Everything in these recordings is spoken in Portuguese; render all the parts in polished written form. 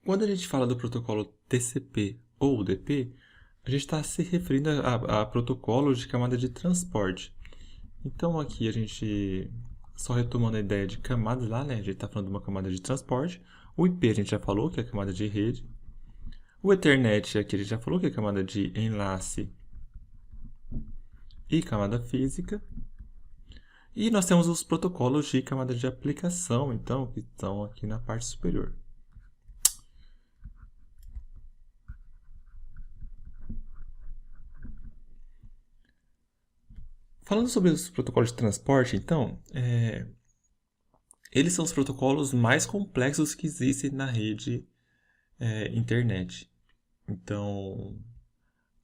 Quando a gente fala do protocolo TCP ou UDP, a gente está se referindo a protocolos de camada de transporte. Então aqui a gente, só retomando a ideia de camadas lá, né? A gente está falando de uma camada de transporte. O IP a gente já falou que é a camada de rede. O Ethernet aqui a gente já falou que é a camada de enlace e camada física. E nós temos os protocolos de camada de aplicação, então, que estão aqui na parte superior. Falando sobre os protocolos de transporte, então, eles são os protocolos mais complexos que existem na rede internet. Então,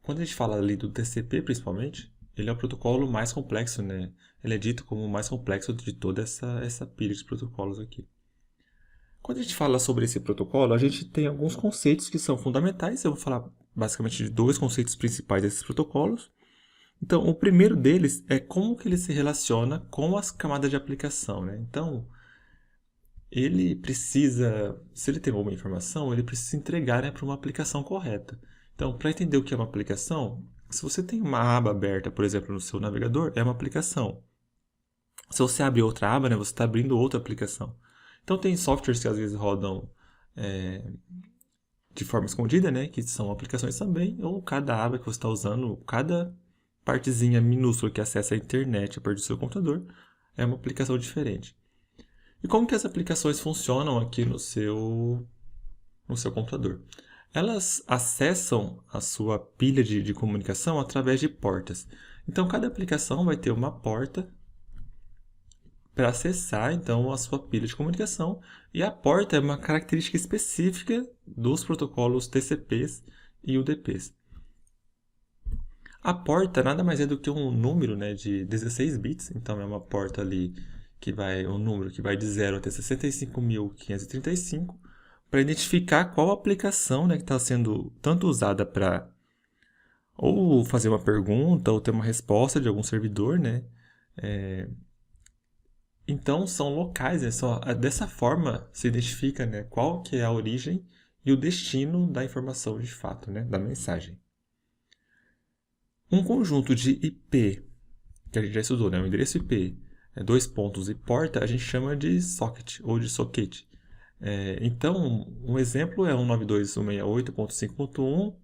quando a gente fala ali do TCP, principalmente, ele é o protocolo mais complexo, né? Ele é dito como o mais complexo de toda essa pilha de protocolos aqui. Quando a gente fala sobre esse protocolo, a gente tem alguns conceitos que são fundamentais. Eu vou falar basicamente de dois conceitos principais desses protocolos. Então, o primeiro deles é como que ele se relaciona com as camadas de aplicação, né? Então, ele precisa, se ele tem alguma informação, ele precisa entregar, né, para uma aplicação correta. Então, para entender o que é uma aplicação, se você tem uma aba aberta, por exemplo, no seu navegador, é uma aplicação. Se você abrir outra aba, né, você está abrindo outra aplicação. Então, tem softwares que às vezes rodam de forma escondida, né, que são aplicações também, ou cada aba que você está usando, cada partezinha minúscula que acessa a internet a partir do seu computador, é uma aplicação diferente. E como que as aplicações funcionam aqui no seu computador? Elas acessam a sua pilha de comunicação através de portas. Então, cada aplicação vai ter uma porta para acessar então a sua pilha de comunicação, e a porta é uma característica específica dos protocolos TCPs e UDPs. A porta nada mais é do que um número, né, de 16 bits, então é uma porta ali um número que vai de 0 até 65.535, para identificar qual aplicação, né, que está sendo tanto usada para ou fazer uma pergunta ou ter uma resposta de algum servidor, né? Então são locais, né? Dessa forma se identifica, né, qual que é a origem e o destino da informação de fato, né, da mensagem. Um conjunto de IP, que a gente já estudou, né, o endereço IP, dois pontos e porta, a gente chama de socket ou de socket. Então, um exemplo é 192.168.5.1,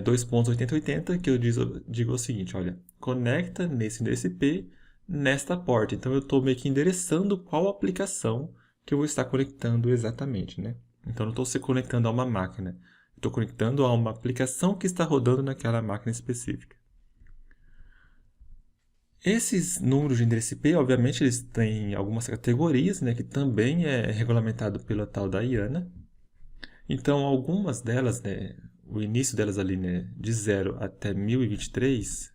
2.8080, que eu digo o seguinte, olha, conecta nesse endereço IP nesta porta. Então, eu estou meio que endereçando qual aplicação que eu vou estar conectando exatamente, né? Então, não estou se conectando a uma máquina, estou conectando a uma aplicação que está rodando naquela máquina específica. Esses números de endereço IP, obviamente, eles têm algumas categorias, né, que também é regulamentado pela tal da IANA. Então, algumas delas, né, o início delas ali, né, de 0 até 1023,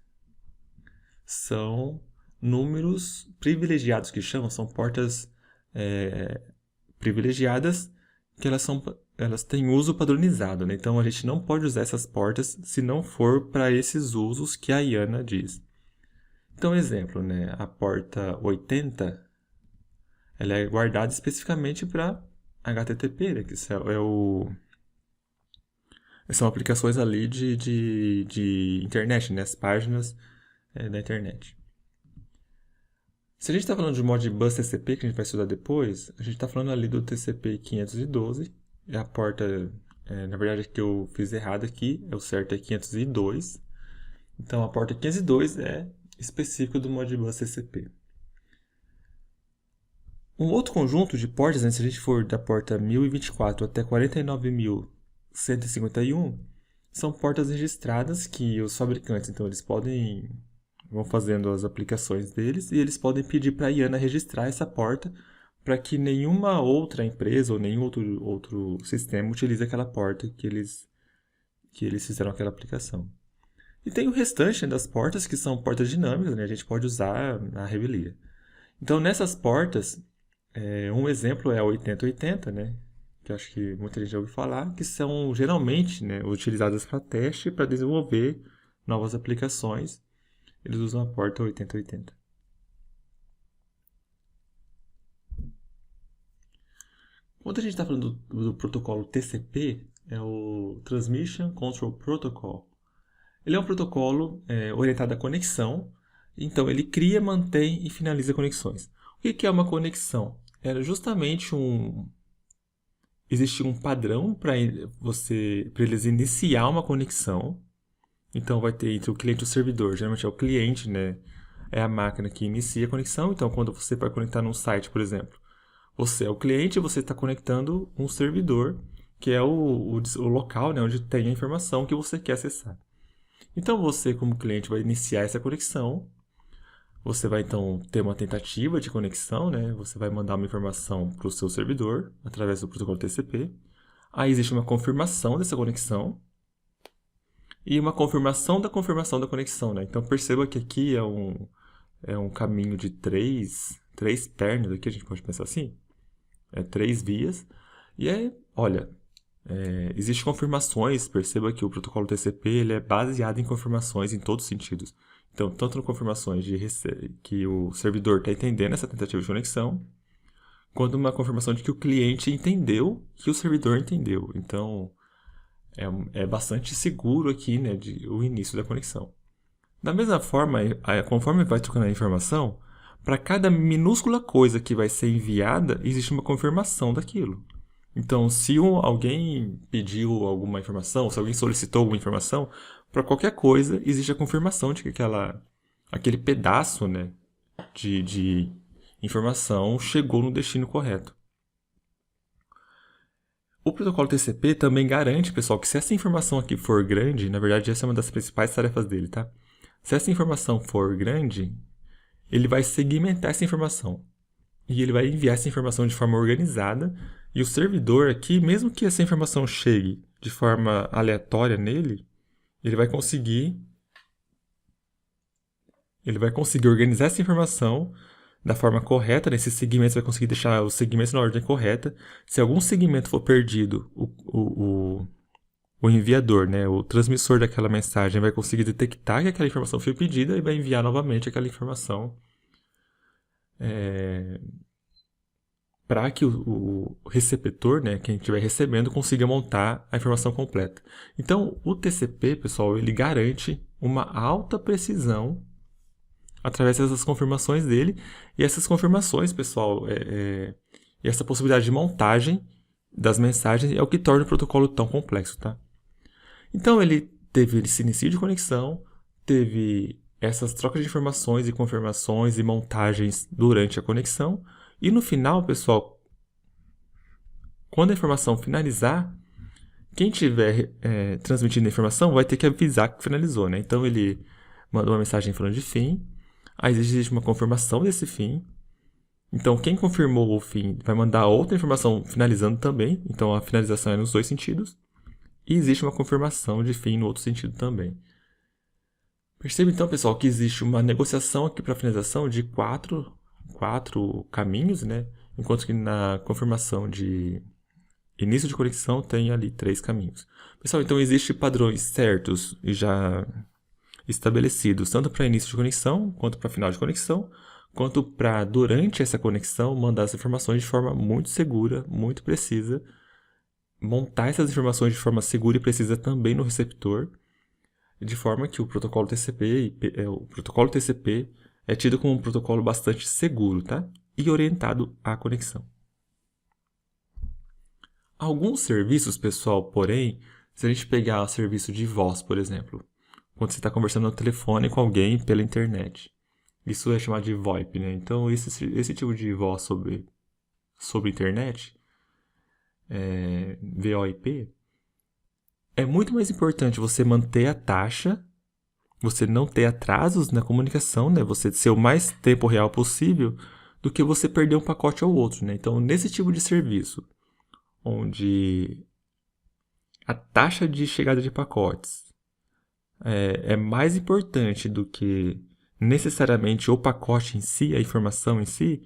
são números privilegiados, que chamam, são portas privilegiadas, que elas têm uso padronizado, né? Então, a gente não pode usar essas portas se não for para esses usos que a IANA diz. Então, exemplo, né, a porta 80, ela é guardada especificamente para HTTP, né, que são aplicações ali de internet, né, as páginas da internet. Se a gente está falando de Modbus TCP, que a gente vai estudar depois, a gente está falando ali do TCP 512, é a porta, na verdade, que eu fiz errado aqui, o certo é 502. Então, a porta 502 é específica do Modbus TCP. Um outro conjunto de portas, né, se a gente for da porta 1024 até 49.151, são portas registradas que os fabricantes, então, vão fazendo as aplicações deles e eles podem pedir para a IANA registrar essa porta para que nenhuma outra empresa ou nenhum outro sistema utilize aquela porta que eles fizeram aquela aplicação. E tem o restante, né, das portas, que são portas dinâmicas, né, a gente pode usar na revelia. Então, nessas portas, um exemplo é a 8080, né, que eu acho que muita gente já ouviu falar, que são geralmente, né, utilizadas para teste para desenvolver novas aplicações. Eles usam a porta 8080. Quando a gente está falando do protocolo TCP, é o Transmission Control Protocol. Ele é um protocolo orientado à conexão, então ele cria, mantém e finaliza conexões. O que é uma conexão? Era justamente existe um padrão para eles iniciar uma conexão. Então vai ter entre o cliente e o servidor, geralmente é o cliente, né? É a máquina que inicia a conexão. Então quando você vai conectar num site, por exemplo, você é o cliente e você está conectando um servidor, que é o local, né, onde tem a informação que você quer acessar. Então você, como cliente, vai iniciar essa conexão. Você vai então ter uma tentativa de conexão, né? Você vai mandar uma informação para o seu servidor através do protocolo TCP. Aí existe uma confirmação dessa conexão e uma confirmação da conexão, né? Então perceba que aqui é um caminho de três pernas, aqui a gente pode pensar assim, 3 vias. E aí, olha, existem confirmações, perceba que o protocolo TCP ele é baseado em confirmações em todos os sentidos. Então, tanto em confirmações que o servidor está entendendo essa tentativa de conexão, quanto uma confirmação de que o cliente entendeu que o servidor entendeu. Então, é bastante seguro aqui, né, o início da conexão. Da mesma forma, conforme vai trocando a informação, para cada minúscula coisa que vai ser enviada, existe uma confirmação daquilo. Então, se alguém pediu alguma informação, se alguém solicitou alguma informação, para qualquer coisa existe a confirmação de que aquele pedaço, né, de informação chegou no destino correto. O protocolo TCP também garante, pessoal, que se essa informação aqui for grande, na verdade essa é uma das principais tarefas dele, tá? Se essa informação for grande, ele vai segmentar essa informação. E ele vai enviar essa informação de forma organizada. E o servidor aqui, mesmo que essa informação chegue de forma aleatória nele, ele vai conseguir organizar essa informação da forma correta. Nesses segmentos, vai conseguir deixar os segmentos na ordem correta. Se algum segmento for perdido, o enviador, né, o transmissor daquela mensagem, vai conseguir detectar que aquela informação foi pedida e vai enviar novamente aquela informação para que o receptor, né, quem estiver recebendo, consiga montar a informação completa. Então, o TCP, pessoal, ele garante uma alta precisão através dessas confirmações dele. E essas confirmações, pessoal, e essa possibilidade de montagem das mensagens é o que torna o protocolo tão complexo, tá? Então, ele teve esse início de conexão, teve essas trocas de informações e confirmações e montagens durante a conexão. E no final, pessoal, quando a informação finalizar, quem estiver transmitindo a informação vai ter que avisar que finalizou, né? Então, ele mandou uma mensagem falando de fim, aí existe uma confirmação desse fim. Então, quem confirmou o fim vai mandar outra informação finalizando também. Então, a finalização é nos dois sentidos. E existe uma confirmação de fim no outro sentido também. Perceba então, pessoal, que existe uma negociação aqui para finalização de quatro caminhos, né? Enquanto que na confirmação de início de conexão tem ali 3 caminhos. Pessoal, então existem padrões certos e já estabelecidos, tanto para início de conexão, quanto para final de conexão, quanto para durante essa conexão mandar as informações de forma muito segura, muito precisa, montar essas informações de forma segura e precisa também no receptor, de forma que o protocolo TCP é tido como um protocolo bastante seguro, tá? E orientado à conexão. Alguns serviços, pessoal, porém, se a gente pegar o serviço de voz, por exemplo, quando você está conversando no telefone com alguém pela internet, isso é chamado de VoIP, né? Então, esse tipo de voz sobre internet, VoIP, é muito mais importante você manter a taxa, você não ter atrasos na comunicação, né? Você ser o mais tempo real possível, do que você perder um pacote ao outro, né? Então, nesse tipo de serviço, onde a taxa de chegada de pacotes é mais importante do que necessariamente o pacote em si, a informação em si,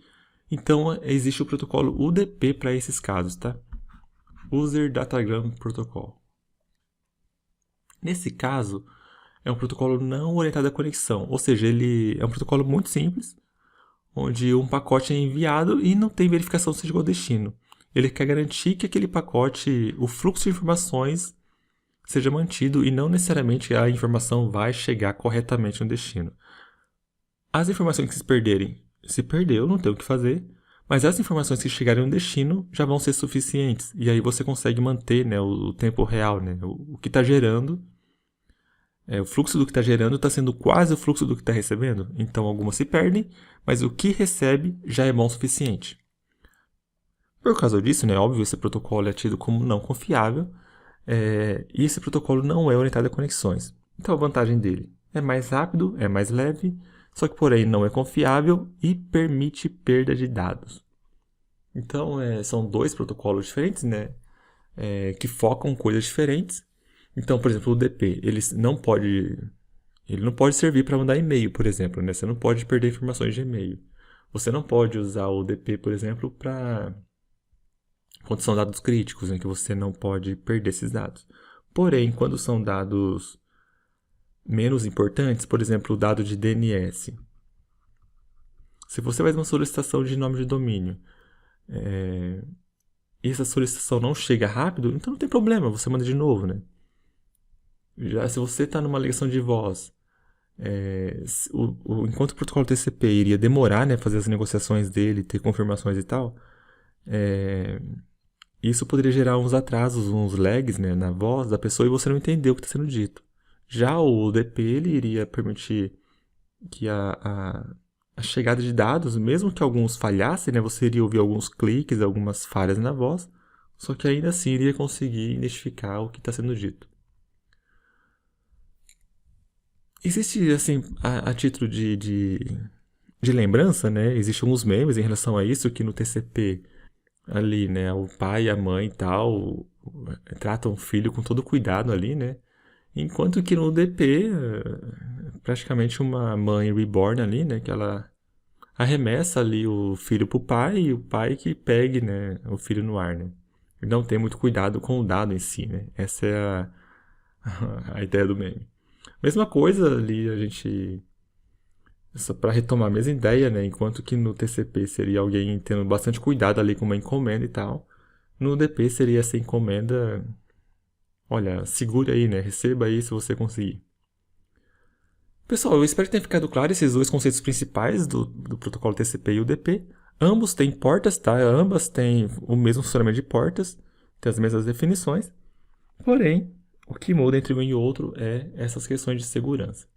então existe o protocolo UDP para esses casos, tá? User Datagram Protocol. Nesse caso, é um protocolo não orientado à conexão, ou seja, ele é um protocolo muito simples, onde um pacote é enviado e não tem verificação se chegou ao destino. ele quer garantir que aquele pacote, o fluxo de informações seja mantido e não necessariamente a informação vai chegar corretamente no destino. As informações que se perderem, se perdeu, não tem o que fazer, mas as informações que chegarem no destino já vão ser suficientes. E aí você consegue manter, né, o tempo real, né, o que está gerando. O fluxo do que está gerando está sendo quase o fluxo do que está recebendo. Então algumas se perdem, mas o que recebe já é bom o suficiente. Por causa disso, né, óbvio, esse protocolo é tido como não confiável, e esse protocolo não é orientado a conexões. Então a vantagem dele é mais rápido, é mais leve, só que porém não é confiável e permite perda de dados. Então são dois protocolos diferentes, né, que focam coisas diferentes. Então, por exemplo, o DP, ele não pode servir para mandar e-mail, por exemplo, né? Você não pode perder informações de e-mail. Você não pode usar o DP, por exemplo, para quando são dados críticos, em que você não pode perder esses dados. Porém, quando são dados menos importantes, por exemplo, o dado de DNS. Se você faz uma solicitação de nome de domínio e essa solicitação não chega rápido, então não tem problema, você manda de novo, né? Já se você está numa ligação de voz, enquanto o protocolo TCP iria demorar, né, fazer as negociações dele, ter confirmações e tal, isso poderia gerar uns atrasos, uns lags, né, na voz da pessoa e você não entender o que está sendo dito. Já o UDP ele iria permitir que a chegada de dados, mesmo que alguns falhassem, né, você iria ouvir alguns cliques, algumas falhas na voz, só que ainda assim iria conseguir identificar o que está sendo dito. Existe, assim, a título de lembrança, né? Existem alguns memes em relação a isso, que no TCP, ali, né? O pai e a mãe e tal tratam o filho com todo cuidado ali, né? Enquanto que no DP, praticamente uma mãe reborn ali, né? Que ela arremessa ali o filho pro pai e o pai que pegue, né? O filho no ar, né? E não tem muito cuidado com o dado em si, né? Essa é a ideia do meme. Mesma coisa ali, a gente... Só para retomar a mesma ideia, né? Enquanto que no TCP seria alguém tendo bastante cuidado ali com uma encomenda e tal, no DP seria essa encomenda... Olha, segure aí, né? Receba aí se você conseguir. Pessoal, eu espero que tenha ficado claro esses dois conceitos principais do protocolo TCP e UDP. Ambos têm portas, tá? Ambas têm o mesmo funcionamento de portas, têm as mesmas definições. Porém, o que muda entre um e outro é essas questões de segurança.